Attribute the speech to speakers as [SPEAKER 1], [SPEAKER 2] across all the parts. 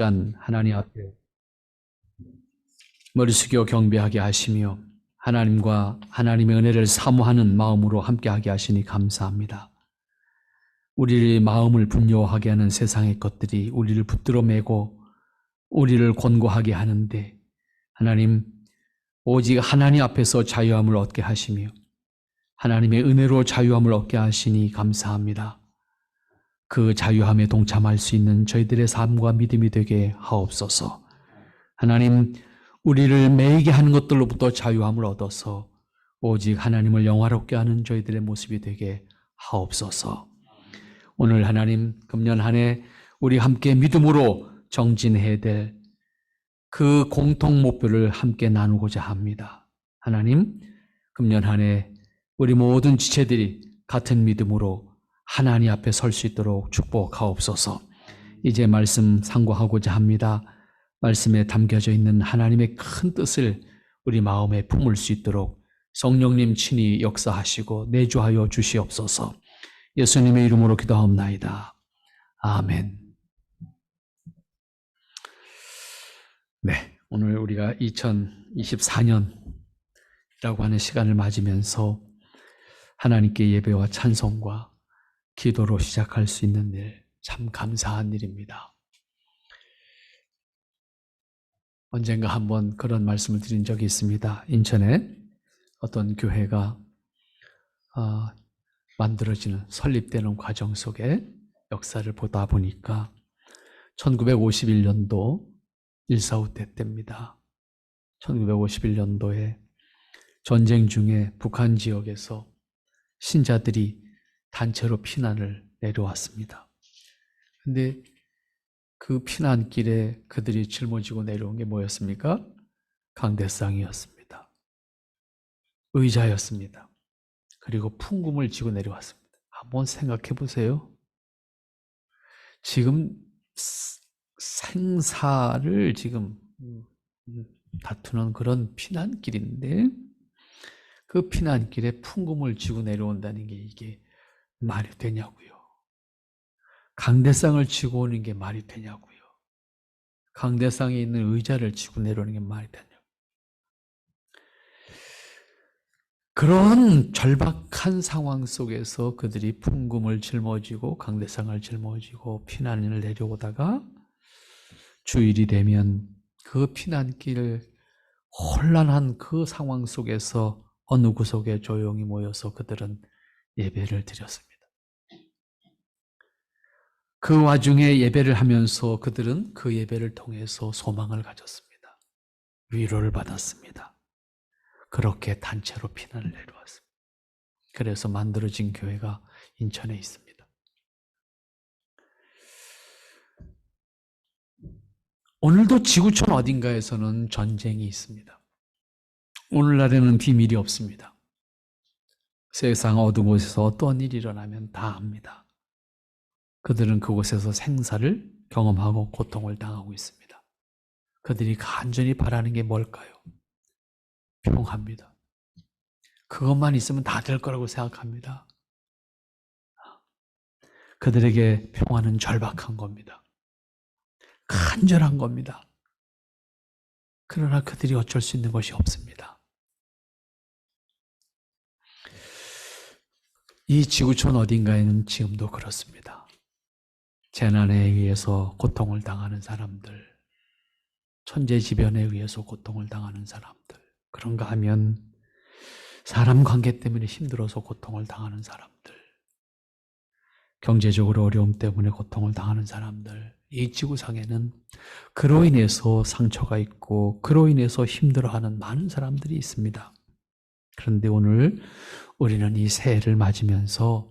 [SPEAKER 1] 시간 하나님 앞에 머리 숙여 경배하게 하시며 하나님과 하나님의 은혜를 사모하는 마음으로 함께하게 하시니 감사합니다. 우리의 마음을 분노하게 하는 세상의 것들이 우리를 붙들어 매고 우리를 곤고하게 하는데 하나님, 오직 하나님 앞에서 자유함을 얻게 하시며 하나님의 은혜로 자유함을 얻게 하시니 감사합니다. 그 자유함에 동참할 수 있는 저희들의 삶과 믿음이 되게 하옵소서. 하나님, 우리를 매이게 하는 것들로부터 자유함을 얻어서 오직 하나님을 영화롭게 하는 저희들의 모습이 되게 하옵소서. 오늘 하나님, 금년 한 해 우리 함께 믿음으로 정진해야 될 그 공통 목표를 함께 나누고자 합니다. 하나님, 금년 한 해 우리 모든 지체들이 같은 믿음으로 하나님 앞에 설 수 있도록 축복하옵소서. 이제 말씀 상고하고자 합니다. 말씀에 담겨져 있는 하나님의 큰 뜻을 우리 마음에 품을 수 있도록 성령님 친히 역사하시고 내주하여 주시옵소서. 예수님의 이름으로 기도하옵나이다. 아멘. 네, 오늘 우리가 2024년이라고 하는 시간을 맞으면서 하나님께 예배와 찬송과 기도로 시작할 수 있는 일, 참 감사한 일입니다. 언젠가 한번 그런 말씀을 드린 적이 있습니다. 인천에 어떤 교회가 만들어지는, 설립되는 과정 속에 역사를 보다 보니까 1951년도 1.4.5 때 때입니다. 1951년도에 전쟁 중에 북한 지역에서 신자들이 단체로 피난을 내려왔습니다. 근데 그 피난길에 그들이 짊어지고 내려온 게 뭐였습니까? 강대상이었습니다. 의자였습니다. 그리고 풍금을 지고 내려왔습니다. 한번 생각해 보세요. 지금 생사를 지금 다투는 그런 피난길인데 그 피난길에 풍금을 지고 내려온다는 게 이게 말이 되냐고요. 강대상을 지고 오는 게 말이 되냐고요. 강대상에 있는 의자를 지고 내려오는 게 말이 되냐고요. 그런 절박한 상황 속에서 그들이 풍금을 짊어지고 강대상을 짊어지고 피난을 내려오다가 주일이 되면 그 피난길 혼란한 그 상황 속에서 어느 구석에 조용히 모여서 그들은 예배를 드렸습니다. 그 와중에 예배를 하면서 그들은 그 예배를 통해서 소망을 가졌습니다. 위로를 받았습니다. 그렇게 단체로 피난을 내려왔습니다. 그래서 만들어진 교회가 인천에 있습니다. 오늘도 지구촌 어딘가에서는 전쟁이 있습니다. 오늘날에는 비밀이 없습니다. 세상 어두운 곳에서 어떤 일이 일어나면 다 압니다. 그들은 그곳에서 생사를 경험하고 고통을 당하고 있습니다. 그들이 간절히 바라는 게 뭘까요? 평화입니다. 그것만 있으면 다 될 거라고 생각합니다. 그들에게 평화는 절박한 겁니다. 간절한 겁니다. 그러나 그들이 어쩔 수 있는 것이 없습니다. 이 지구촌 어딘가에는 지금도 그렇습니다. 재난에 의해서 고통을 당하는 사람들, 천재지변에 의해서 고통을 당하는 사람들, 그런가 하면 사람 관계 때문에 힘들어서 고통을 당하는 사람들, 경제적으로 어려움 때문에 고통을 당하는 사람들, 이 지구상에는 그로 인해서 상처가 있고 그로 인해서 힘들어하는 많은 사람들이 있습니다. 그런데 오늘 우리는 이 새해를 맞으면서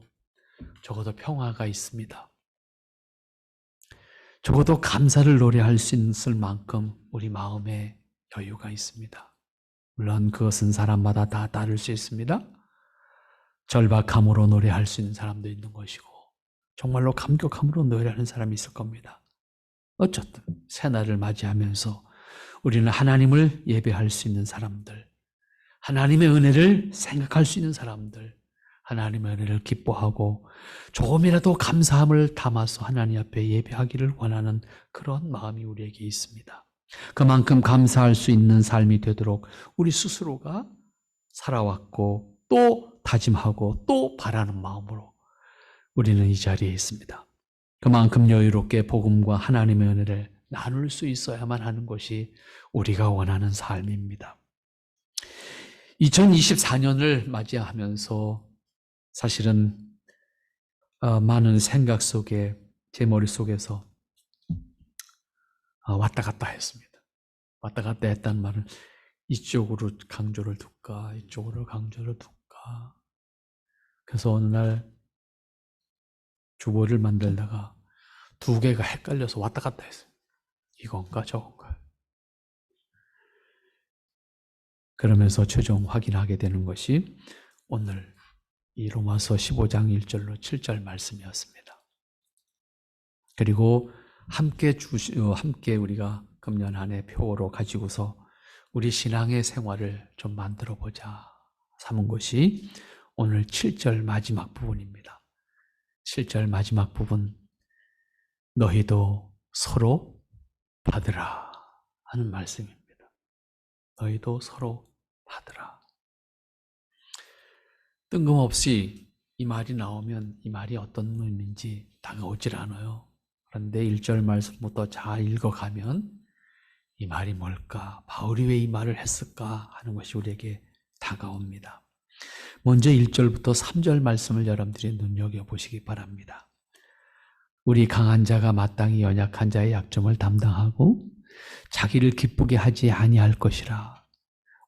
[SPEAKER 1] 적어도 평화가 있습니다. 적어도 감사를 노래할 수 있을 만큼 우리 마음에 여유가 있습니다. 물론 그것은 사람마다 다 다를 수 있습니다. 절박함으로 노래할 수 있는 사람도 있는 것이고 정말로 감격함으로 노래하는 사람이 있을 겁니다. 어쨌든 새날을 맞이하면서 우리는 하나님을 예배할 수 있는 사람들, 하나님의 은혜를 생각할 수 있는 사람들, 하나님의 은혜를 기뻐하고 조금이라도 감사함을 담아서 하나님 앞에 예배하기를 원하는 그런 마음이 우리에게 있습니다. 그만큼 감사할 수 있는 삶이 되도록 우리 스스로가 살아왔고 또 다짐하고 또 바라는 마음으로 우리는 이 자리에 있습니다. 그만큼 여유롭게 복음과 하나님의 은혜를 나눌 수 있어야만 하는 것이 우리가 원하는 삶입니다. 2024년을 맞이하면서 사실은 많은 생각 속에 제 머릿속에서 왔다 갔다 했습니다. 왔다 갔다 했다는 말은 이쪽으로 강조를 둘까 이쪽으로 강조를 둘까. 그래서 어느 날 주보를 만들다가 두 개가 헷갈려서 왔다 갔다 했어요. 이건가 저건가. 그러면서 최종 확인하게 되는 것이 오늘 이 로마서 15장 1절로 7절 말씀이었습니다. 그리고 함께 우리가 금년 한 해 표로 가지고서 우리 신앙의 생활을 좀 만들어 보자 삼은 것이 오늘 7절 마지막 부분입니다. 7절 마지막 부분, 너희도 서로 받으라 하는 말씀입니다. 너희도 서로 받으라. 뜬금없이 이 말이 나오면 이 말이 어떤 의미인지 다가오질 않아요. 그런데 1절 말씀부터 잘 읽어가면 이 말이 뭘까? 바울이 왜 이 말을 했을까? 하는 것이 우리에게 다가옵니다. 먼저 1절부터 3절 말씀을 여러분들이 눈여겨보시기 바랍니다. 우리 강한 자가 마땅히 연약한 자의 약점을 담당하고 자기를 기쁘게 하지 아니할 것이라.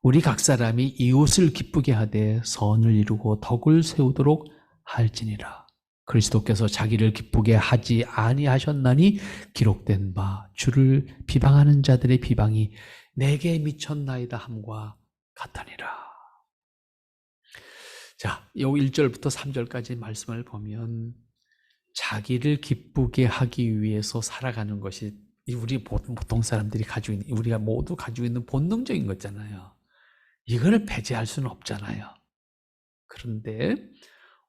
[SPEAKER 1] 우리 각 사람이 이웃을 기쁘게 하되 선을 이루고 덕을 세우도록 할지니라. 그리스도께서 자기를 기쁘게 하지 아니하셨나니 기록된 바 주를 비방하는 자들의 비방이 내게 미쳤나이다 함과 같으니라. 자, 요 1절부터 3절까지 말씀을 보면 자기를 기쁘게 하기 위해서 살아가는 것이 우리 보통 사람들이 가지고 있는, 우리가 모두 가지고 있는 본능적인 거잖아요. 이걸 배제할 수는 없잖아요. 그런데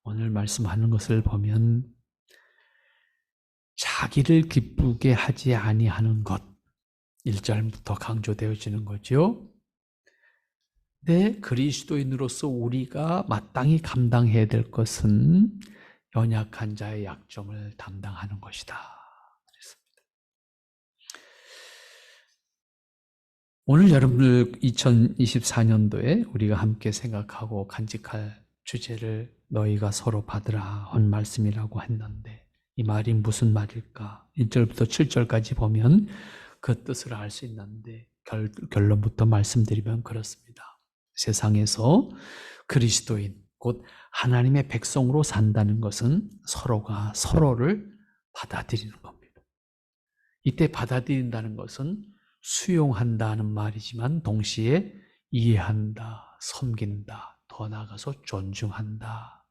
[SPEAKER 1] 오늘 말씀하는 것을 보면 자기를 기쁘게 하지 아니하는 것, 1절부터 강조되어지는 거죠. 네, 그리스도인으로서 우리가 마땅히 감당해야 될 것은 연약한 자의 약점을 담당하는 것이다. 그랬습니다. 오늘 여러분들 2024년도에 우리가 함께 생각하고 간직할 주제를 너희가 서로 받으라 한 말씀이라고 했는데 이 말이 무슨 말일까? 1절부터 7절까지 보면 그 뜻을 알 수 있는데 결론부터 말씀드리면 그렇습니다. 세상에서 그리스도인 곧 하나님의 백성으로 산다는 것은 서로가 서로를 받아들이는 겁니다. 이때 받아들인다는 것은 수용한다는 말이지만 동시에 이해한다, 섬긴다, 더 나아가서 존중한다.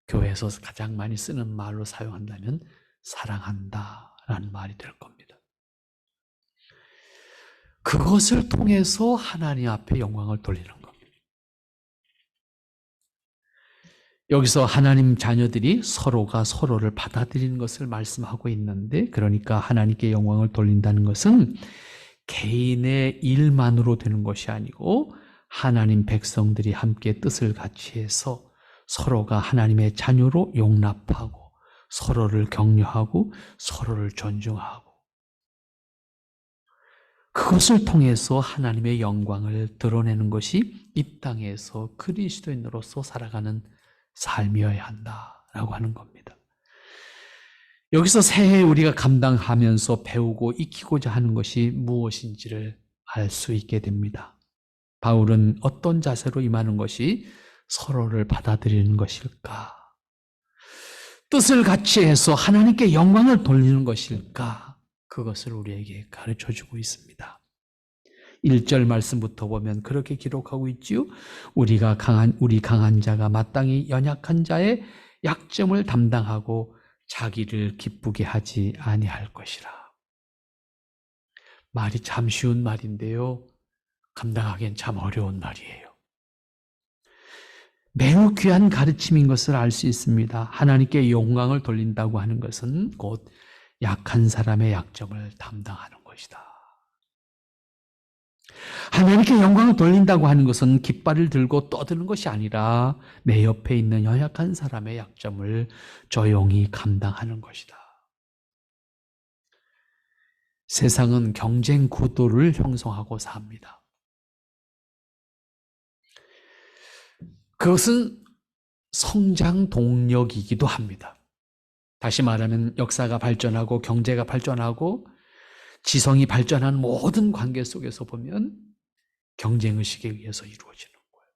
[SPEAKER 1] 교회에서 가장 많이 쓰는 말로 사용한다면 사랑한다라는 말이 될 겁니다. 그것을 통해서 하나님 앞에 영광을 돌리는 겁니다. 여기서 하나님 자녀들이 서로가 서로를 받아들이는 것을 말씀하고 있는데, 그러니까 하나님께 영광을 돌린다는 것은 개인의 일만으로 되는 것이 아니고 하나님 백성들이 함께 뜻을 같이 해서 서로가 하나님의 자녀로 용납하고 서로를 격려하고 서로를 존중하고 그것을 통해서 하나님의 영광을 드러내는 것이 이 땅에서 그리스도인으로서 살아가는 삶이어야 한다라고 하는 겁니다. 여기서 새해 우리가 감당하면서 배우고 익히고자 하는 것이 무엇인지를 알 수 있게 됩니다. 바울은 어떤 자세로 임하는 것이 서로를 받아들이는 것일까? 뜻을 같이 해서 하나님께 영광을 돌리는 것일까? 그것을 우리에게 가르쳐주고 있습니다. 1절 말씀부터 보면 그렇게 기록하고 있지요. 우리 강한 자가 마땅히 연약한 자의 약점을 담당하고 자기를 기쁘게 하지 아니할 것이라. 말이 참 쉬운 말인데요. 감당하기엔 참 어려운 말이에요. 매우 귀한 가르침인 것을 알 수 있습니다. 하나님께 영광을 돌린다고 하는 것은 곧 약한 사람의 약점을 담당하는 것이다. 하나님께 영광을 돌린다고 하는 것은 깃발을 들고 떠드는 것이 아니라 내 옆에 있는 연약한 사람의 약점을 조용히 감당하는 것이다. 세상은 경쟁 구도를 형성하고 삽니다. 그것은 성장 동력이기도 합니다. 다시 말하면 역사가 발전하고 경제가 발전하고 지성이 발전한 모든 관계 속에서 보면 경쟁의식에 의해서 이루어지는 거예요.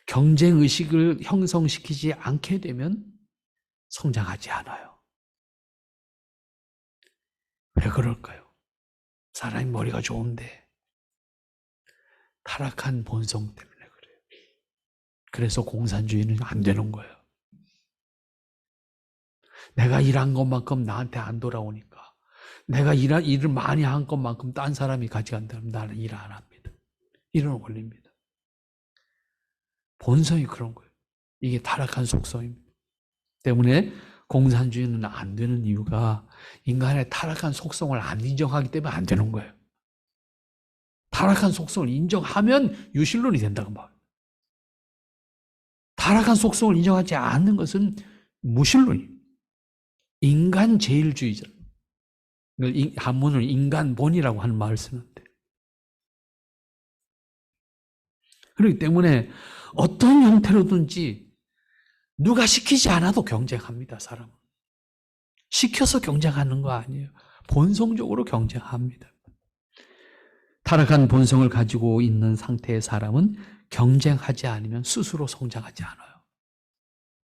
[SPEAKER 1] 경쟁의식을 형성시키지 않게 되면 성장하지 않아요. 왜 그럴까요? 사람이 머리가 좋은데 타락한 본성 때문에 그래요. 그래서 공산주의는 안 되는 거예요. 내가 일한 것만큼 나한테 안 돌아오니까, 내가 일을 많이 한 것만큼 딴 사람이 가져간다면 나는 일 안 합니다. 이런 원리입니다. 본성이 그런 거예요. 이게 타락한 속성입니다. 때문에 공산주의는 안 되는 이유가 인간의 타락한 속성을 안 인정하기 때문에 안 되는 거예요. 타락한 속성을 인정하면 유실론이 된다고 말합니다. 타락한 속성을 인정하지 않는 것은 무실론이에요. 인간 제일주의자. 한문으로 인간본이라고 하는 말을 쓰는데. 그렇기 때문에 어떤 형태로든지 누가 시키지 않아도 경쟁합니다, 사람은. 시켜서 경쟁하는 거 아니에요. 본성적으로 경쟁합니다. 타락한 본성을 가지고 있는 상태의 사람은 경쟁하지 않으면 스스로 성장하지 않아요.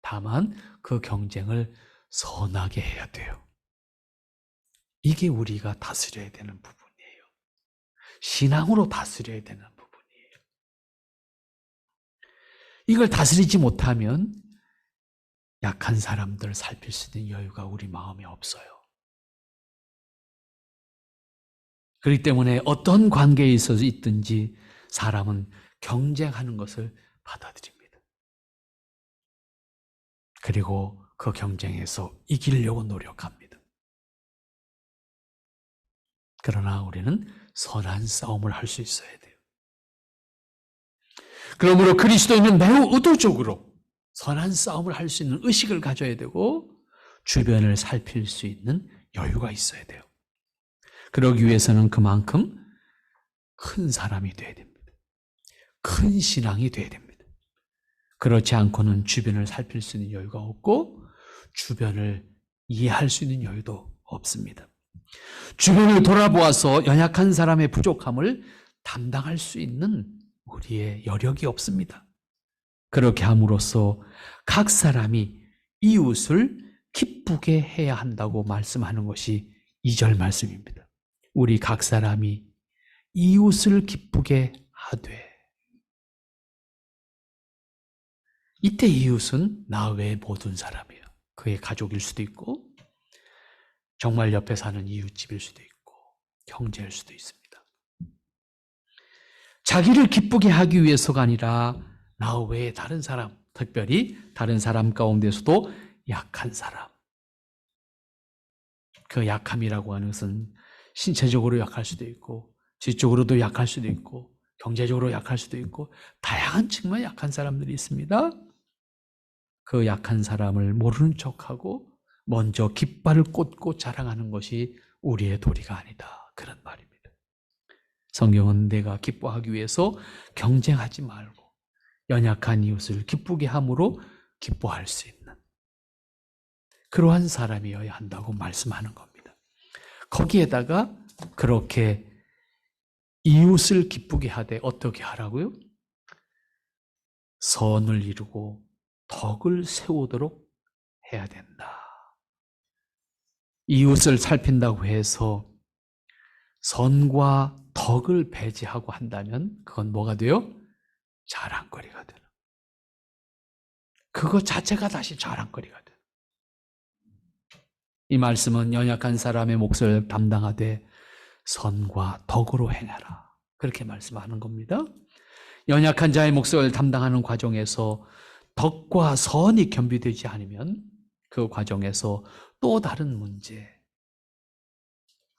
[SPEAKER 1] 다만 그 경쟁을 선하게 해야 돼요. 이게 우리가 다스려야 되는 부분이에요. 신앙으로 다스려야 되는 부분이에요. 이걸 다스리지 못하면 약한 사람들을 살필 수 있는 여유가 우리 마음에 없어요. 그렇기 때문에 어떤 관계에 있어서 있든지 사람은 경쟁하는 것을 받아들입니다. 그리고 그 경쟁에서 이기려고 노력합니다. 그러나 우리는 선한 싸움을 할 수 있어야 돼요. 그러므로 그리스도인은 매우 의도적으로 선한 싸움을 할 수 있는 의식을 가져야 되고 주변을 살필 수 있는 여유가 있어야 돼요. 그러기 위해서는 그만큼 큰 사람이 돼야 됩니다. 큰 신앙이 돼야 됩니다. 그렇지 않고는 주변을 살필 수 있는 여유가 없고 주변을 이해할 수 있는 여유도 없습니다. 주변을 돌아보아서 연약한 사람의 부족함을 담당할 수 있는 우리의 여력이 없습니다. 그렇게 함으로써 각 사람이 이웃을 기쁘게 해야 한다고 말씀하는 것이 2절 말씀입니다. 우리 각 사람이 이웃을 기쁘게 하되. 이때 이웃은 나 외의 모든 사람이에요. 그의 가족일 수도 있고 정말 옆에 사는 이웃집일 수도 있고 형제일 수도 있습니다. 자기를 기쁘게 하기 위해서가 아니라 나 외에 다른 사람, 특별히 다른 사람 가운데서도 약한 사람. 그 약함이라고 하는 것은 신체적으로 약할 수도 있고 지적으로도 약할 수도 있고 경제적으로 약할 수도 있고 다양한 측면에 약한 사람들이 있습니다. 그 약한 사람을 모르는 척하고 먼저 깃발을 꽂고 자랑하는 것이 우리의 도리가 아니다. 그런 말입니다. 성경은 내가 기뻐하기 위해서 경쟁하지 말고 연약한 이웃을 기쁘게 함으로 기뻐할 수 있는 그러한 사람이어야 한다고 말씀하는 겁니다. 거기에다가 그렇게 이웃을 기쁘게 하되 어떻게 하라고요? 선을 이루고 덕을 세우도록 해야 된다. 이웃을 살핀다고 해서 선과 덕을 배제하고 한다면 그건 뭐가 돼요? 자랑거리가 되는. 그것 자체가 다시 자랑거리가 되는. 이 말씀은 연약한 사람의 몫을 담당하되 선과 덕으로 행하라. 그렇게 말씀하는 겁니다. 연약한 자의 몫을 담당하는 과정에서 덕과 선이 겸비되지 않으면 그 과정에서 또 다른 문제,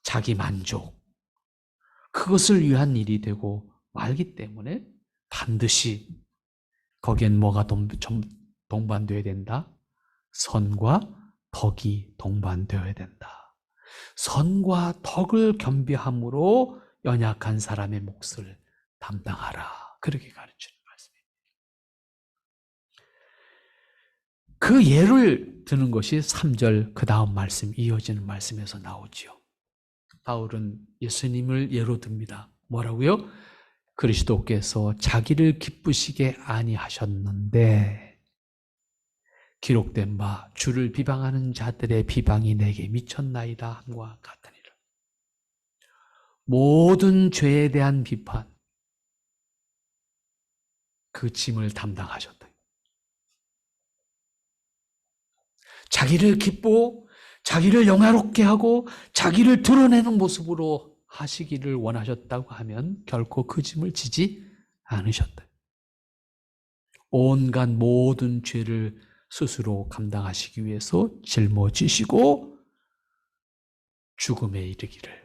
[SPEAKER 1] 자기 만족, 그것을 위한 일이 되고 말기 때문에 반드시 거기엔 뭐가 동반되어야 된다? 선과 덕이 동반되어야 된다. 선과 덕을 겸비함으로 연약한 사람의 몫을 담당하라. 그렇게 가르치는 말씀입니다. 그 예를 드는 것이 3절 그 다음 말씀, 이어지는 말씀에서 나오지요. 바울은 예수님을 예로 듭니다. 뭐라고요? 그리스도께서 자기를 기쁘시게 아니하셨는데 기록된 바 주를 비방하는 자들의 비방이 내게 미쳤나이다 함과 같으니라. 모든 죄에 대한 비판, 그 짐을 담당하셨다. 자기를 기쁘고 자기를 영화롭게 하고 자기를 드러내는 모습으로 하시기를 원하셨다고 하면 결코 그 짐을 지지 않으셨다. 온갖 모든 죄를 스스로 감당하시기 위해서 짊어지시고 죽음에 이르기를,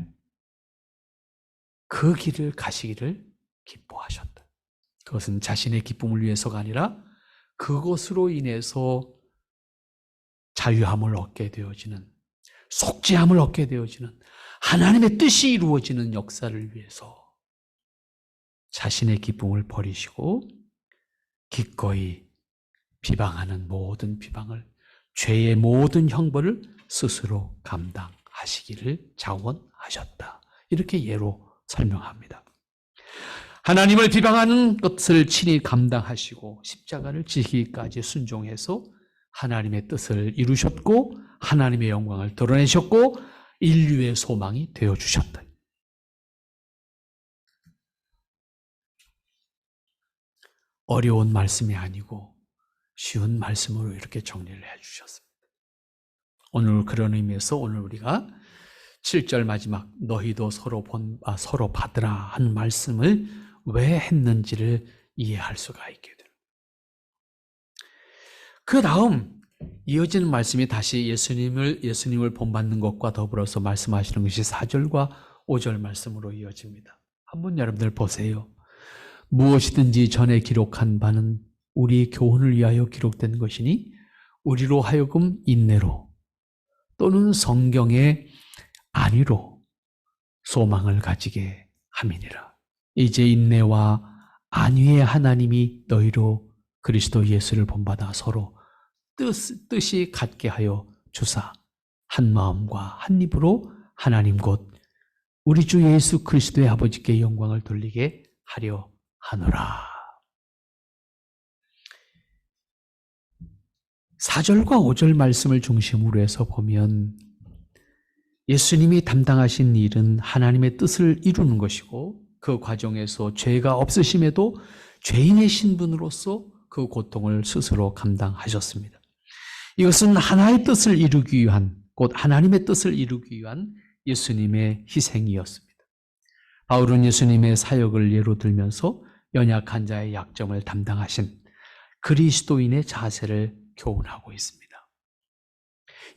[SPEAKER 1] 그 길을 가시기를 기뻐하셨다. 그것은 자신의 기쁨을 위해서가 아니라 그것으로 인해서 자유함을 얻게 되어지는, 속죄함을 얻게 되어지는, 하나님의 뜻이 이루어지는 역사를 위해서 자신의 기쁨을 버리시고 기꺼이 비방하는 모든 비방을, 죄의 모든 형벌을 스스로 감당하시기를 자원하셨다. 이렇게 예로 설명합니다. 하나님을 비방하는 것을 친히 감당하시고 십자가를 지기까지 순종해서 하나님의 뜻을 이루셨고 하나님의 영광을 드러내셨고 인류의 소망이 되어주셨다. 어려운 말씀이 아니고 쉬운 말씀으로 이렇게 정리를 해주셨습니다. 오늘 그런 의미에서 오늘 우리가 7절 마지막 너희도 서로 받으라 하는 말씀을 왜 했는지를 이해할 수가 있게 됩니다. 그 다음 이어지는 말씀이 다시 예수님을 본받는 것과 더불어서 말씀하시는 것이 4절과 5절 말씀으로 이어집니다. 한번 여러분들 보세요. 무엇이든지 전에 기록한 바는 우리 교훈을 위하여 기록된 것이니 우리로 하여금 인내로 또는 성경의 안위로 소망을 가지게 함이니라. 이제 인내와 안위의 하나님이 너희로 그리스도 예수를 본받아 서로 뜻이 같게 하여 주사 한 마음과 한 입으로 하나님 곧 우리 주 예수 그리스도의 아버지께 영광을 돌리게 하려 하노라. 4절과 5절 말씀을 중심으로 해서 보면 예수님이 담당하신 일은 하나님의 뜻을 이루는 것이고 그 과정에서 죄가 없으심에도 죄인의 신분으로서 그 고통을 스스로 감당하셨습니다. 이것은 하나의 뜻을 이루기 위한, 곧 하나님의 뜻을 이루기 위한 예수님의 희생이었습니다. 바울은 예수님의 사역을 예로 들면서 연약한 자의 약점을 담당하신 그리스도인의 자세를 교훈하고 있습니다.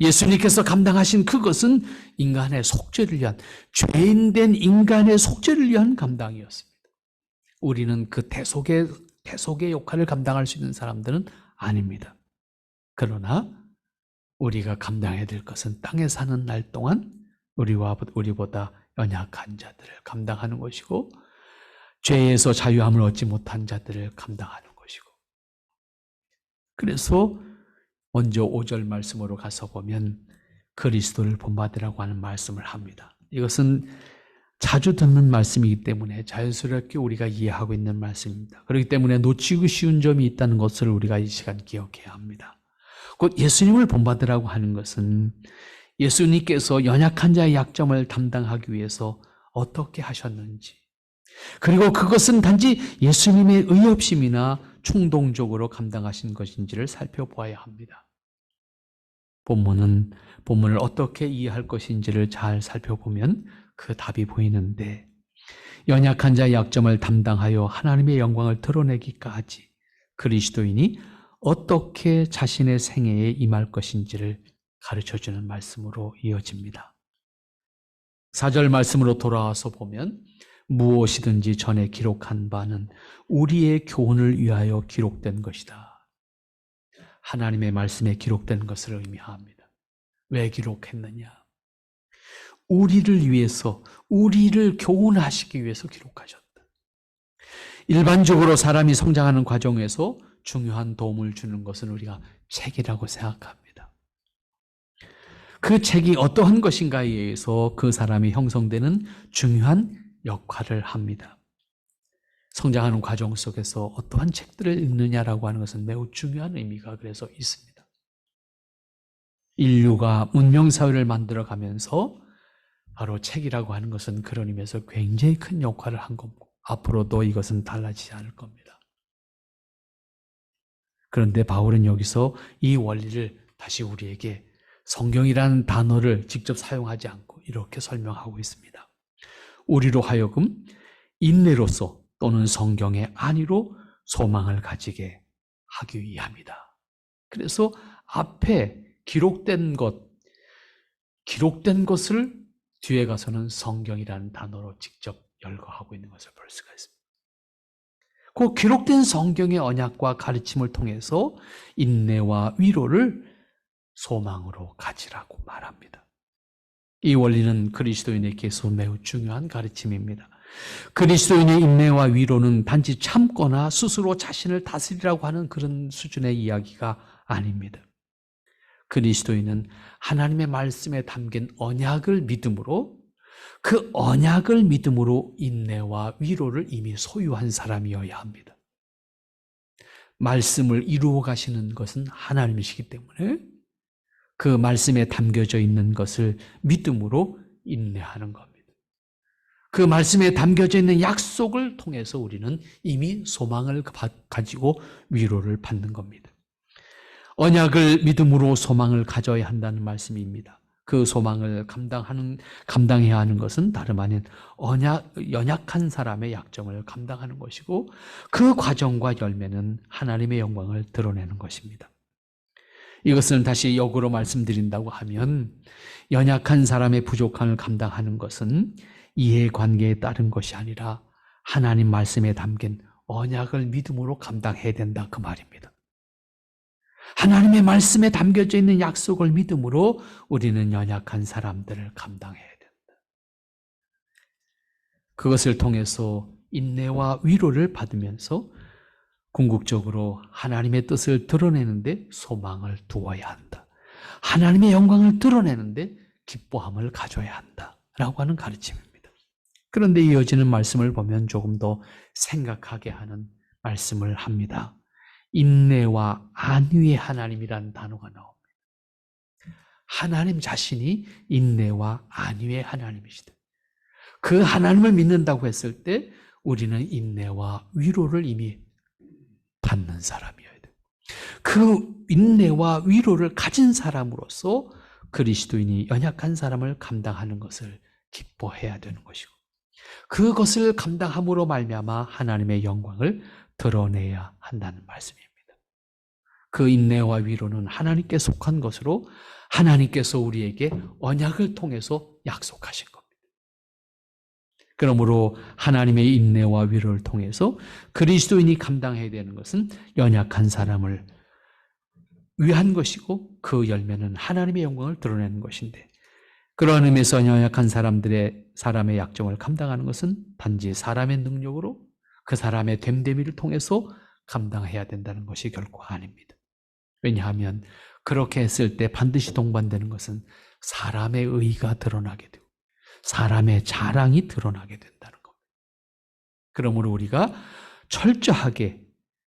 [SPEAKER 1] 예수님께서 감당하신 그것은 인간의 속죄를 위한, 죄인된 인간의 속죄를 위한 감당이었습니다. 우리는 그 대속의 역할을 감당할 수 있는 사람들은 아닙니다. 그러나 우리가 감당해야 될 것은 땅에 사는 날 동안 우리보다 연약한 자들을 감당하는 것이고 죄에서 자유함을 얻지 못한 자들을 감당하는 것이고, 그래서 먼저 5절 말씀으로 가서 보면 그리스도를 본받으라고 하는 말씀을 합니다. 이것은 자주 듣는 말씀이기 때문에 자연스럽게 우리가 이해하고 있는 말씀입니다. 그렇기 때문에 놓치기 쉬운 점이 있다는 것을 우리가 이 시간 기억해야 합니다. 곧 예수님을 본받으라고 하는 것은 예수님께서 연약한 자의 약점을 담당하기 위해서 어떻게 하셨는지, 그리고 그것은 단지 예수님의 의협심이나 충동적으로 감당하신 것인지를 살펴보아야 합니다. 본문을 어떻게 이해할 것인지를 잘 살펴보면 그 답이 보이는데, 연약한 자의 약점을 담당하여 하나님의 영광을 드러내기까지 그리스도인이 어떻게 자신의 생애에 임할 것인지를 가르쳐주는 말씀으로 이어집니다. 4절 말씀으로 돌아와서 보면 무엇이든지 전에 기록한 바는 우리의 교훈을 위하여 기록된 것이다. 하나님의 말씀에 기록된 것을 의미합니다. 왜 기록했느냐? 우리를 위해서, 우리를 교훈하시기 위해서 기록하셨다. 일반적으로 사람이 성장하는 과정에서 중요한 도움을 주는 것은 우리가 책이라고 생각합니다. 그 책이 어떠한 것인가에 의해서 그 사람이 형성되는 중요한 역할을 합니다. 성장하는 과정 속에서 어떠한 책들을 읽느냐라고 하는 것은 매우 중요한 의미가 그래서 있습니다. 인류가 문명사회를 만들어가면서 바로 책이라고 하는 것은 그런 의미에서 굉장히 큰 역할을 한 거고 앞으로도 이것은 달라지지 않을 겁니다. 그런데 바울은 여기서 이 원리를 다시 우리에게 성경이라는 단어를 직접 사용하지 않고 이렇게 설명하고 있습니다. 우리로 하여금 인내로서 또는 성경의 안위로 소망을 가지게 하기 위함이다. 그래서 앞에 기록된 것을 뒤에 가서는 성경이라는 단어로 직접 열거하고 있는 것을 볼 수가 있습니다. 그 기록된 성경의 언약과 가르침을 통해서 인내와 위로를 소망으로 가지라고 말합니다. 이 원리는 그리스도인에게서 매우 중요한 가르침입니다. 그리스도인의 인내와 위로는 단지 참거나 스스로 자신을 다스리라고 하는 그런 수준의 이야기가 아닙니다. 그리스도인은 하나님의 말씀에 담긴 언약을 믿음으로 그 언약을 믿음으로 인내와 위로를 이미 소유한 사람이어야 합니다. 말씀을 이루어 가시는 것은 하나님이시기 때문에 그 말씀에 담겨져 있는 것을 믿음으로 인내하는 겁니다. 그 말씀에 담겨져 있는 약속을 통해서 우리는 이미 소망을 가지고 위로를 받는 겁니다. 언약을 믿음으로 소망을 가져야 한다는 말씀입니다. 그 소망을 감당해야 하는 것은 다름 아닌 연약한 사람의 약점을 감당하는 것이고 그 과정과 열매는 하나님의 영광을 드러내는 것입니다. 이것을 다시 역으로 말씀드린다고 하면 연약한 사람의 부족함을 감당하는 것은 이해관계에 따른 것이 아니라 하나님 말씀에 담긴 언약을 믿음으로 감당해야 된다 그 말입니다. 하나님의 말씀에 담겨져 있는 약속을 믿음으로 우리는 연약한 사람들을 감당해야 된다. 그것을 통해서 인내와 위로를 받으면서 궁극적으로 하나님의 뜻을 드러내는데 소망을 두어야 한다. 하나님의 영광을 드러내는데 기뻐함을 가져야 한다라고 하는 가르침입니다. 그런데 이어지는 말씀을 보면 조금 더 생각하게 하는 말씀을 합니다. 인내와 안위의 하나님이라는 단어가 나옵니다. 하나님 자신이 인내와 안위의 하나님이시다. 그 하나님을 믿는다고 했을 때 우리는 인내와 위로를 이미 받는 사람이어야 돼요. 그 인내와 위로를 가진 사람으로서 그리스도인이 연약한 사람을 감당하는 것을 기뻐해야 되는 것이고 그것을 감당함으로 말미암아 하나님의 영광을 드러내야 한다는 말씀입니다. 그 인내와 위로는 하나님께 속한 것으로 하나님께서 우리에게 언약을 통해서 약속하신 겁니다. 그러므로 하나님의 인내와 위로를 통해서 그리스도인이 감당해야 되는 것은 연약한 사람을 위한 것이고 그 열매는 하나님의 영광을 드러내는 것인데 그러한 의미에서 연약한 사람의 약점을 감당하는 것은 단지 사람의 능력으로 그 사람의 됨됨이를 통해서 감당해야 된다는 것이 결코 아닙니다. 왜냐하면 그렇게 했을 때 반드시 동반되는 것은 사람의 의의가 드러나게 되고 사람의 자랑이 드러나게 된다는 겁니다. 그러므로 우리가 철저하게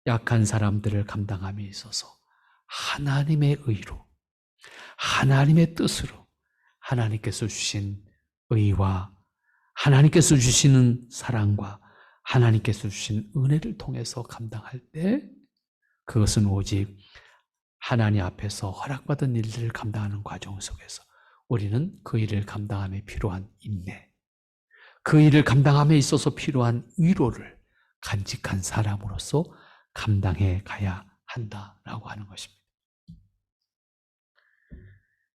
[SPEAKER 1] 약한 사람들을 감당함에 있어서 하나님의 의로, 하나님의 뜻으로 하나님께서 주신 의와 하나님께서 주시는 사랑과 하나님께서 주신 은혜를 통해서 감당할 때 그것은 오직 하나님 앞에서 허락받은 일들을 감당하는 과정 속에서 우리는 그 일을 감당함에 필요한 인내, 그 일을 감당함에 있어서 필요한 위로를 간직한 사람으로서 감당해 가야 한다라고 하는 것입니다.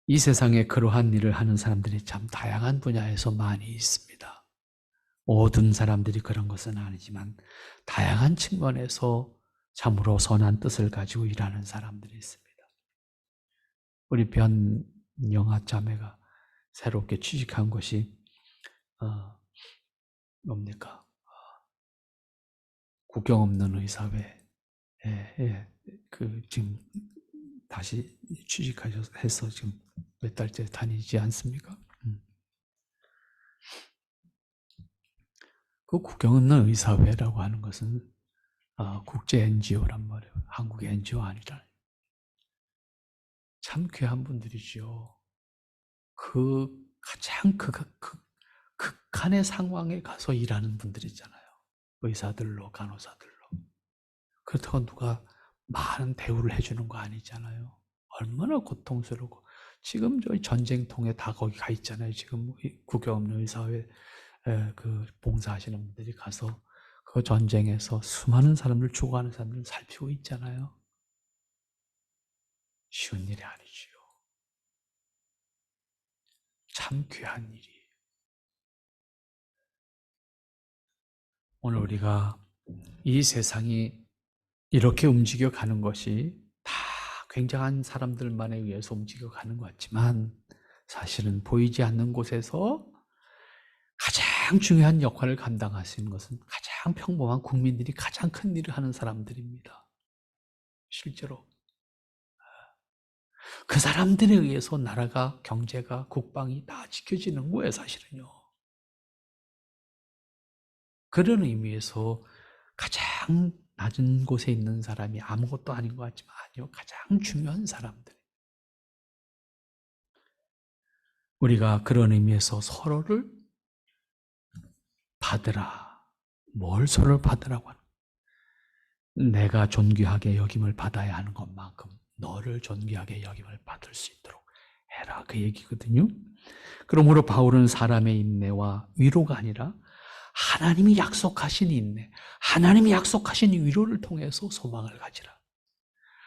[SPEAKER 1] 이 세상에 그러한 일을 하는 사람들이 참 다양한 분야에서 많이 있습니다. 모든 사람들이 그런 것은 아니지만 다양한 측면에서 참으로 선한 뜻을 가지고 일하는 사람들이 있습니다. 우리 변영아 자매가 새롭게 취직한 것이 뭡니까? 국경 없는 의사회. 지금 다시 취직해서 지금 몇 달째 다니지 않습니까? 그 국경 없는 의사회라고 하는 것은 국제 NGO란 말이에요. 한국 NGO 아니라. 참 귀한 분들이죠. 가장 극한의 상황에 가서 일하는 분들이잖아요. 의사들로, 간호사들로. 그렇다고 누가 많은 대우를 해주는 거 아니잖아요. 얼마나 고통스럽고. 지금 저희 전쟁통에 다 거기 가 있잖아요. 지금 국경 없는 의사회 봉사하시는 분들이 가서 그 전쟁에서 수많은 사람들, 죽어가는 사람들을 살피고 있잖아요. 쉬운 일이 아니지요. 참 귀한 일이에요. 오늘 우리가 이 세상이 이렇게 움직여가는 것이 다 굉장한 사람들만에 의해서 움직여가는 것 같지만 사실은 보이지 않는 곳에서 가장 중요한 역할을 감당하시는 것은 가장 평범한 국민들이 가장 큰 일을 하는 사람들입니다. 실제로. 그 사람들에 의해서 나라가, 경제가, 국방이 다 지켜지는 거예요, 사실은요. 그런 의미에서 가장 낮은 곳에 있는 사람이 아무것도 아닌 것 같지만 아니요, 가장 중요한 사람들. 우리가 그런 의미에서 서로를 받으라. 뭘 서로를 받으라고 하는 거예요? 내가 존귀하게 여김을 받아야 하는 것만큼 너를 존귀하게 여김을 받을 수 있도록 해라. 그 얘기거든요. 그러므로 바울은 사람의 인내와 위로가 아니라 하나님이 약속하신 인내, 하나님이 약속하신 위로를 통해서 소망을 가지라.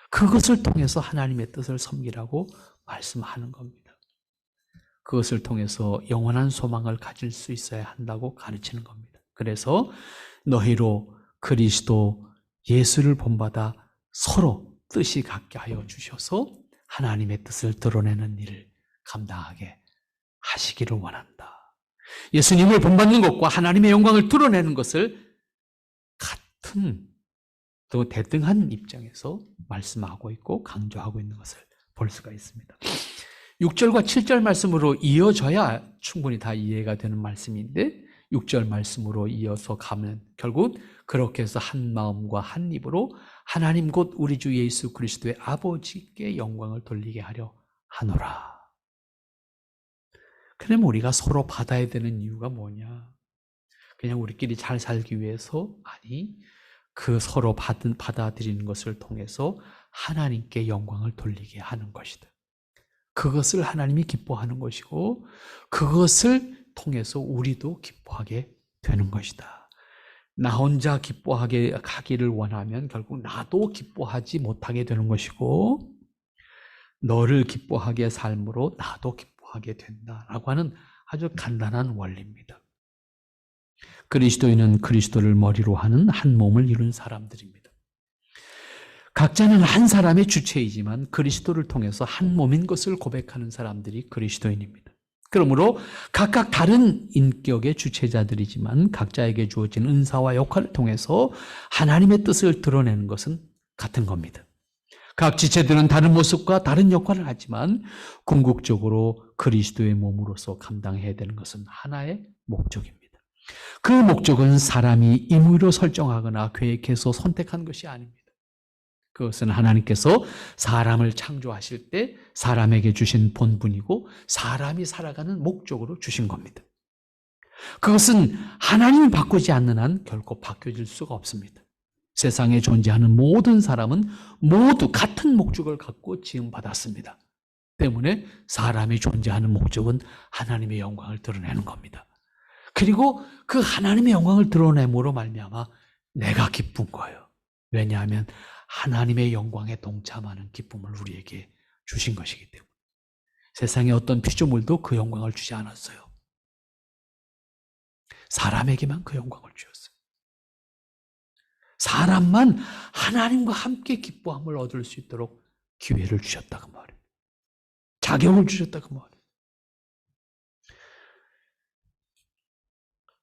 [SPEAKER 1] 그것을 통해서 하나님의 뜻을 섬기라고 말씀하는 겁니다. 그것을 통해서 영원한 소망을 가질 수 있어야 한다고 가르치는 겁니다. 그래서 너희로 그리스도 예수를 본받아 서로 뜻이 같게 하여 주셔서 하나님의 뜻을 드러내는 일을 감당하게 하시기를 원한다. 예수님을 본받는 것과 하나님의 영광을 드러내는 것을 같은 또 대등한 입장에서 말씀하고 있고 강조하고 있는 것을 볼 수가 있습니다. 6절과 7절 말씀으로 이어져야 충분히 다 이해가 되는 말씀인데 6절 말씀으로 이어서 가면 결국 그렇게 해서 한 마음과 한 입으로 하나님 곧 우리 주 예수 그리스도의 아버지께 영광을 돌리게 하려 하노라. 그럼 우리가 서로 받아야 되는 이유가 뭐냐? 그냥 우리끼리 잘 살기 위해서? 아니, 그 서로 받아들이는 것을 통해서 하나님께 영광을 돌리게 하는 것이다. 그것을 하나님이 기뻐하는 것이고 그것을 통해서 우리도 기뻐하게 되는 것이다. 나 혼자 기뻐하게 하기를 원하면 결국 나도 기뻐하지 못하게 되는 것이고 너를 기뻐하게 삶으로 나도 기뻐하게 된다라고 하는 아주 간단한 원리입니다. 그리스도인은 그리스도를 머리로 하는 한 몸을 이룬 사람들입니다. 각자는 한 사람의 주체이지만 그리스도를 통해서 한 몸인 것을 고백하는 사람들이 그리스도인입니다. 그러므로 각각 다른 인격의 주체자들이지만 각자에게 주어진 은사와 역할을 통해서 하나님의 뜻을 드러내는 것은 같은 겁니다. 각 지체들은 다른 모습과 다른 역할을 하지만 궁극적으로 그리스도의 몸으로서 감당해야 되는 것은 하나의 목적입니다. 그 목적은 사람이 임의로 설정하거나 계획해서 선택한 것이 아닙니다. 그것은 하나님께서 사람을 창조하실 때 사람에게 주신 본분이고 사람이 살아가는 목적으로 주신 겁니다. 그것은 하나님이 바꾸지 않는 한 결코 바뀌어질 수가 없습니다. 세상에 존재하는 모든 사람은 모두 같은 목적을 갖고 지음받았습니다. 때문에 사람이 존재하는 목적은 하나님의 영광을 드러내는 겁니다. 그리고 그 하나님의 영광을 드러냄으로 말미암아 내가 기쁜 거예요. 왜냐하면 하나님의 영광에 동참하는 기쁨을 우리에게 주신 것이기 때문에 세상의 어떤 피조물도 그 영광을 주지 않았어요. 사람에게만 그 영광을 주었어요. 사람만 하나님과 함께 기뻐함을 얻을 수 있도록 기회를 주셨다고 말해요. 자격을 주셨다고 말해요.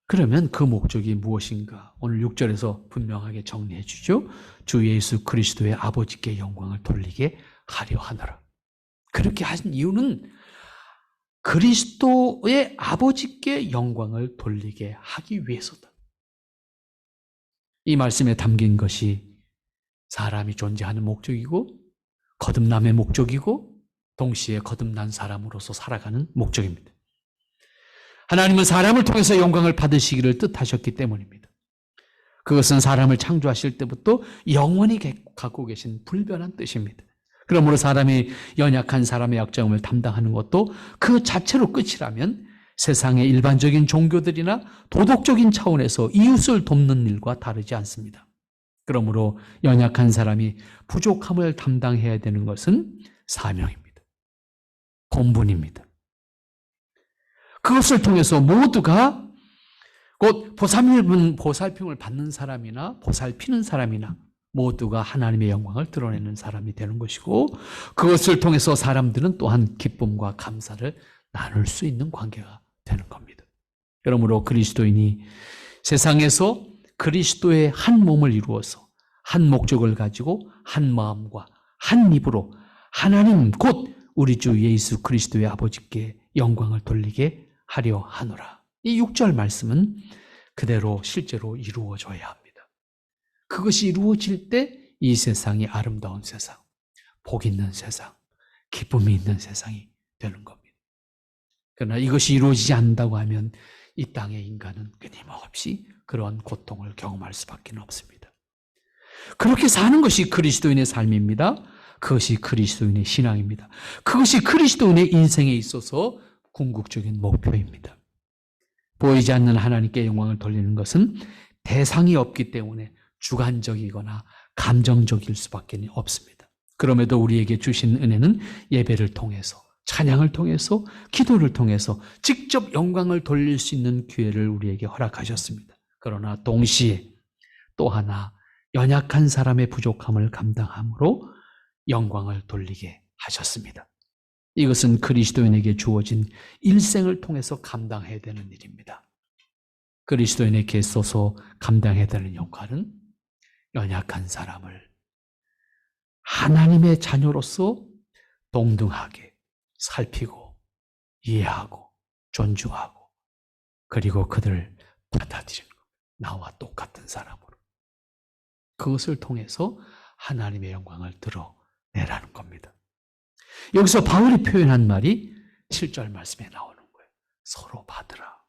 [SPEAKER 1] 그러면 그 목적이 무엇인가? 오늘 6절에서 분명하게 정리해 주죠. 주 예수 그리스도의 아버지께 영광을 돌리게 하려 하노라. 그렇게 하신 이유는 그리스도의 아버지께 영광을 돌리게 하기 위해서다. 이 말씀에 담긴 것이 사람이 존재하는 목적이고 거듭남의 목적이고 동시에 거듭난 사람으로서 살아가는 목적입니다. 하나님은 사람을 통해서 영광을 받으시기를 뜻하셨기 때문입니다. 그것은 사람을 창조하실 때부터 영원히 갖고 계신 불변한 뜻입니다. 그러므로 사람이 연약한 사람의 약점을 담당하는 것도 그 자체로 끝이라면 세상의 일반적인 종교들이나 도덕적인 차원에서 이웃을 돕는 일과 다르지 않습니다. 그러므로 연약한 사람이 부족함을 담당해야 되는 것은 사명입니다. 본분입니다. 그것을 통해서 모두가 곧 보살핌을 받는 사람이나 보살피는 사람이나 모두가 하나님의 영광을 드러내는 사람이 되는 것이고 그것을 통해서 사람들은 또한 기쁨과 감사를 나눌 수 있는 관계가 되는 겁니다. 그러므로 그리스도인이 세상에서 그리스도의 한 몸을 이루어서 한 목적을 가지고 한 마음과 한 입으로 하나님 곧 우리 주 예수 그리스도의 아버지께 영광을 돌리게 하려 하노라. 이 6절 말씀은 그대로 실제로 이루어져야 합니다. 그것이 이루어질 때 이 세상이 아름다운 세상, 복 있는 세상, 기쁨이 있는 세상이 되는 겁니다. 그러나 이것이 이루어지지 않는다고 하면 이 땅의 인간은 끊임없이 그러한 고통을 경험할 수밖에 없습니다. 그렇게 사는 것이 그리스도인의 삶입니다. 그것이 그리스도인의 신앙입니다. 그것이 그리스도인의 인생에 있어서 궁극적인 목표입니다. 보이지 않는 하나님께 영광을 돌리는 것은 대상이 없기 때문에 주관적이거나 감정적일 수밖에 없습니다. 그럼에도 우리에게 주신 은혜는 예배를 통해서, 찬양을 통해서, 기도를 통해서 직접 영광을 돌릴 수 있는 기회를 우리에게 허락하셨습니다. 그러나 동시에 또 하나 연약한 사람의 부족함을 감당함으로 영광을 돌리게 하셨습니다. 이것은 그리스도인에게 주어진 일생을 통해서 감당해야 되는 일입니다. 그리스도인에게 있어서 감당해야 되는 역할은 연약한 사람을 하나님의 자녀로서 동등하게 살피고 이해하고 존중하고 그리고 그들을 받아들이는 것. 나와 똑같은 사람으로. 그것을 통해서 하나님의 영광을 드러내라는 겁니다. 여기서 바울이 표현한 말이 7절 말씀에 나오는 거예요. 서로 받으라.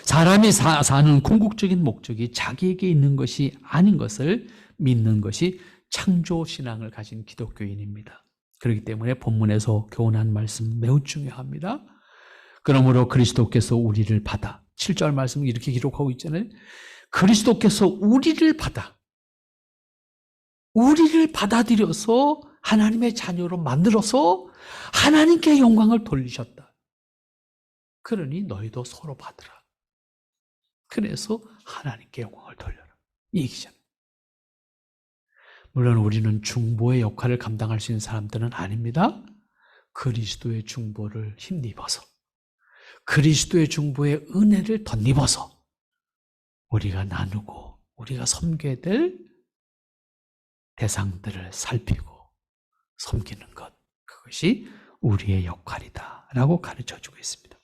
[SPEAKER 1] 사람이 사는 궁극적인 목적이 자기에게 있는 것이 아닌 것을 믿는 것이 창조신앙을 가진 기독교인입니다. 그렇기 때문에 본문에서 교훈한 말씀 매우 중요합니다. 그러므로 그리스도께서 우리를 받아 7절 말씀을 이렇게 기록하고 있잖아요. 그리스도께서 우리를 받아들여서 하나님의 자녀로 만들어서 하나님께 영광을 돌리셨다. 그러니 너희도 서로 받으라. 그래서 하나님께 영광을 돌려라. 이 얘기잖아요. 물론 우리는 중보의 역할을 감당할 수 있는 사람들은 아닙니다. 그리스도의 중보를 힘입어서 그리스도의 중보의 은혜를 덧입어서 우리가 나누고 우리가 섬겨야 될 대상들을 살피고 섬기는 것, 그것이 우리의 역할이다라고 가르쳐주고 있습니다.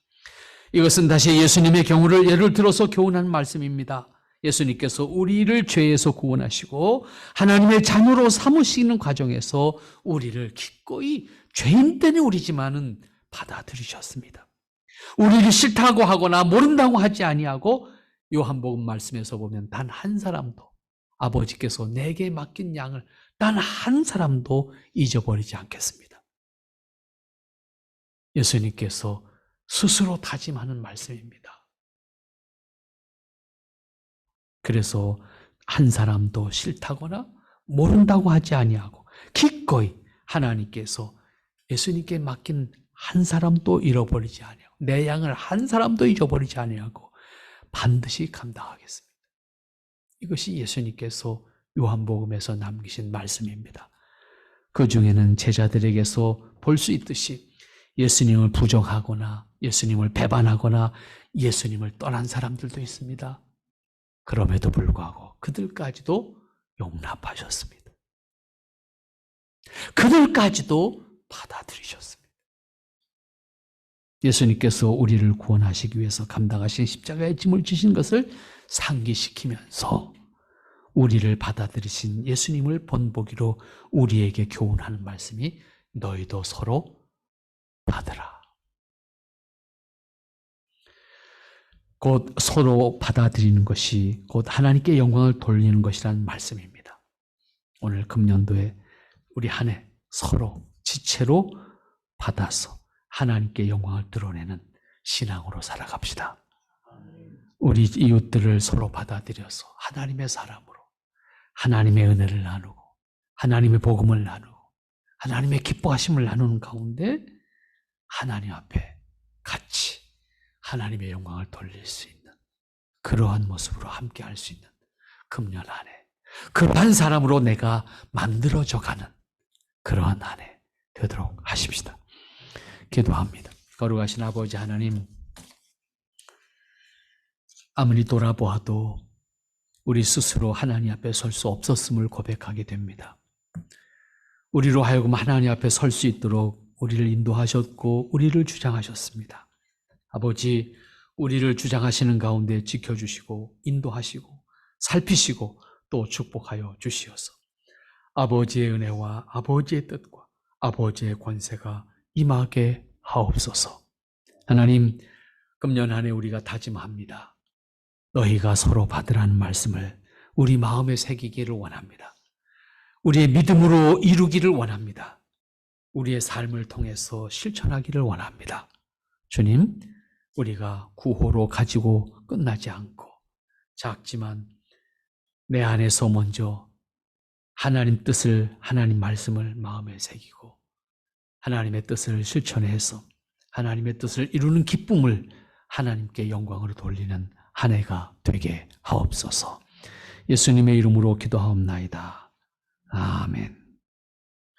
[SPEAKER 1] 이것은 다시 예수님의 경우를 예를 들어서 교훈한 말씀입니다. 예수님께서 우리를 죄에서 구원하시고 하나님의 자녀로 삼으시는 과정에서 우리를 기꺼이 죄인 때는 우리지만은 받아들이셨습니다. 우리를 싫다고 하거나 모른다고 하지 아니하고 요한복음 말씀에서 보면 단 한 사람도 아버지께서 내게 맡긴 양을 단 한 사람도 잊어버리지 않겠습니다. 예수님께서 스스로 다짐하는 말씀입니다. 그래서 한 사람도 싫다거나 모른다고 하지 아니하고 기꺼이 하나님께서 예수님께 맡긴 한 사람도 잃어버리지 아니하고 내 양을 한 사람도 잊어버리지 아니하고 반드시 감당하겠습니다. 이것이 예수님께서 요한복음에서 남기신 말씀입니다. 그 중에는 제자들에게서 볼 수 있듯이 예수님을 부정하거나 예수님을 배반하거나 예수님을 떠난 사람들도 있습니다. 그럼에도 불구하고 그들까지도 용납하셨습니다. 그들까지도 받아들이셨습니다. 예수님께서 우리를 구원하시기 위해서 감당하신 십자가의 짐을 지신 것을 상기시키면서 우리를 받아들이신 예수님을 본보기로 우리에게 교훈하는 말씀이 너희도 서로 받으라. 곧 서로 받아들이는 것이 곧 하나님께 영광을 돌리는 것이라는 말씀입니다. 오늘 금년도에 우리 한 해 서로 지체로 받아서 하나님께 영광을 드러내는 신앙으로 살아갑시다. 우리 이웃들을 서로 받아들여서 하나님의 사람으로 하나님의 은혜를 나누고 하나님의 복음을 나누고 하나님의 기뻐하심을 나누는 가운데 하나님 앞에 같이 하나님의 영광을 돌릴 수 있는 그러한 모습으로 함께 할 수 있는 금년 한 해, 그러한 사람으로 내가 만들어져가는 그러한 한 해 되도록 하십시다. 기도합니다. 거룩하신 아버지 하나님, 아무리 돌아보아도 우리 스스로 하나님 앞에 설 수 없었음을 고백하게 됩니다. 우리로 하여금 하나님 앞에 설 수 있도록 우리를 인도하셨고 우리를 주장하셨습니다. 아버지, 우리를 주장하시는 가운데 지켜주시고 인도하시고 살피시고 또 축복하여 주시어서 아버지의 은혜와 아버지의 뜻과 아버지의 권세가 임하게 하옵소서. 하나님, 금년 한 해 우리가 다짐합니다. 너희가 서로 받으라는 말씀을 우리 마음에 새기기를 원합니다. 우리의 믿음으로 이루기를 원합니다. 우리의 삶을 통해서 실천하기를 원합니다. 주님, 우리가 구호로 가지고 끝나지 않고 작지만 내 안에서 먼저 하나님 뜻을, 하나님 말씀을 마음에 새기고 하나님의 뜻을 실천해서 하나님의 뜻을 이루는 기쁨을 하나님께 영광으로 돌리는 한 해가 되게 하옵소서. 예수님의 이름으로 기도하옵나이다. 아멘.